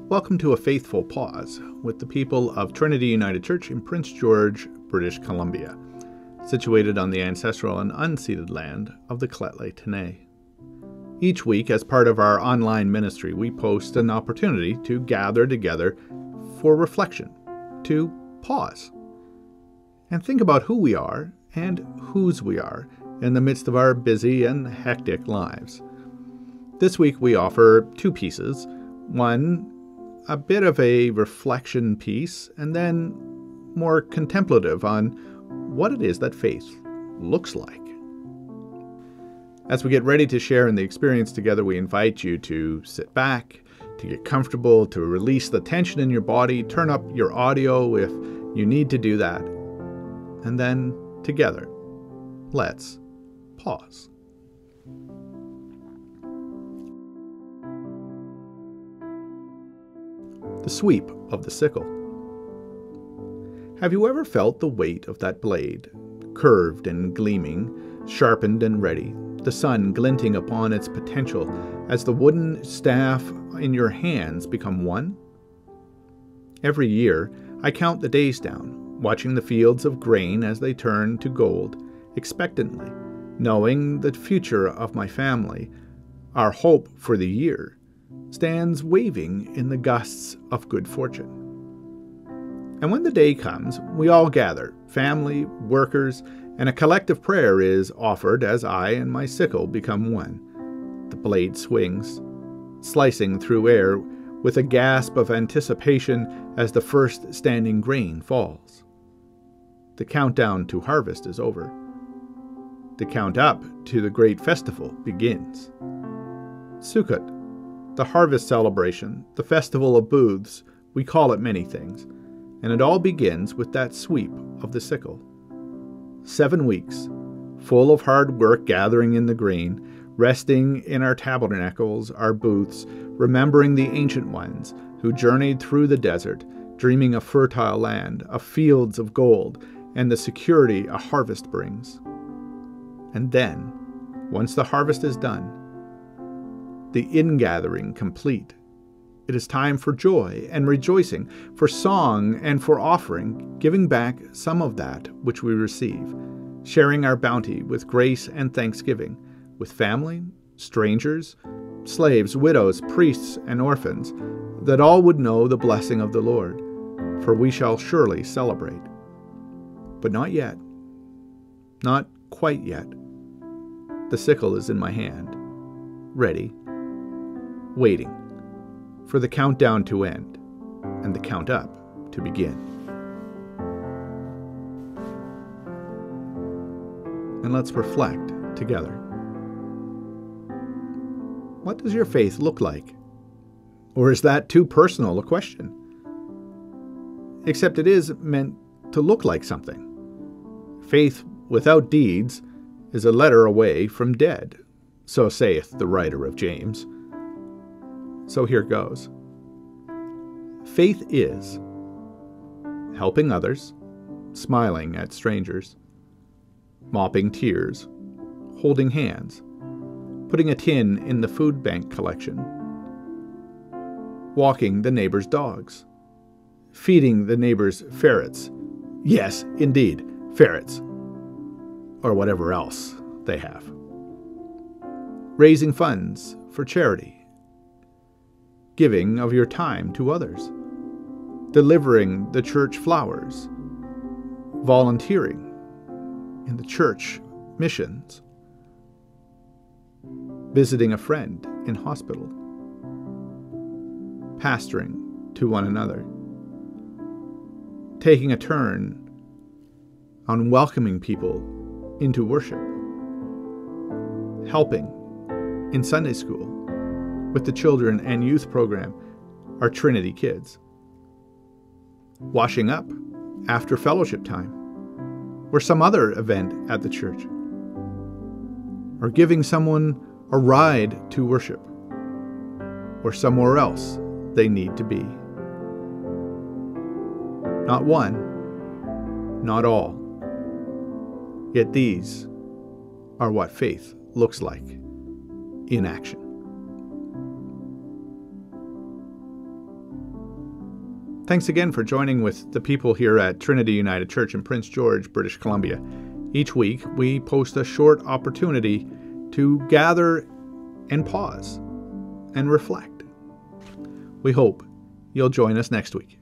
Welcome to a faithful pause with the people of Trinity United Church in Prince George, British Columbia, situated on the ancestral and unceded land of the Lheidli T'enneh. Each week, as part of our online ministry, we post an opportunity to gather together for reflection, to pause, and think about who we are and whose we are in the midst of our busy and hectic lives. This week we offer two pieces. One, a bit of a reflection piece, and then more contemplative on what it is that faith looks like. As we get ready to share in the experience together, we invite you to sit back, to get comfortable, to release the tension in your body, turn up your audio if you need to do that, and then together, let's pause. The sweep of the sickle. Have you ever felt the weight of that blade, curved and gleaming, sharpened and ready, the sun glinting upon its potential as the wooden staff in your hands become one? Every year, I count the days down, watching the fields of grain as they turn to gold, expectantly, knowing the future of my family, our hope for the year, stands waving in the gusts of good fortune. And when the day comes, we all gather, family, workers, and a collective prayer is offered as I and my sickle become one. The blade swings, slicing through air with a gasp of anticipation as the first standing grain falls. The countdown to harvest is over. The count up to the great festival begins. Sukkot, the harvest celebration, the festival of booths, we call it many things, and it all begins with that sweep of the sickle. 7 weeks, full of hard work gathering in the grain, resting in our tabernacles, our booths, remembering the ancient ones who journeyed through the desert, dreaming of fertile land, of fields of gold, and the security a harvest brings. And then, once the harvest is done, the ingathering complete, it is time for joy and rejoicing, for song and for offering, giving back some of that which we receive, sharing our bounty with grace and thanksgiving, with family, strangers, slaves, widows, priests, and orphans, that all would know the blessing of the Lord, for we shall surely celebrate. But not yet, not quite yet. The sickle is in my hand, ready, waiting for the countdown to end and the count up to begin. And let's reflect together. What does your faith look like? Or is that too personal a question? Except it is meant to look like something. Faith without deeds is a letter away from dead, so saith the writer of James. So here goes. Faith is helping others, smiling at strangers, mopping tears, holding hands, putting a tin in the food bank collection, walking the neighbor's dogs, feeding the neighbor's ferrets. Yes, indeed, ferrets, or whatever else they have. Raising funds for charity, giving of your time to others, delivering the church flowers, volunteering in the church missions, visiting a friend in hospital, pastoring to one another, taking a turn on welcoming people into worship, helping in Sunday school with the children and youth program, our Trinity kids, washing up after fellowship time, or some other event at the church, or giving someone a ride to worship, or somewhere else they need to be. Not one, not all, yet these are what faith looks like in action. Thanks again for joining with the people here at Trinity United Church in Prince George, British Columbia. Each week, we post a short opportunity to gather and pause and reflect. We hope you'll join us next week.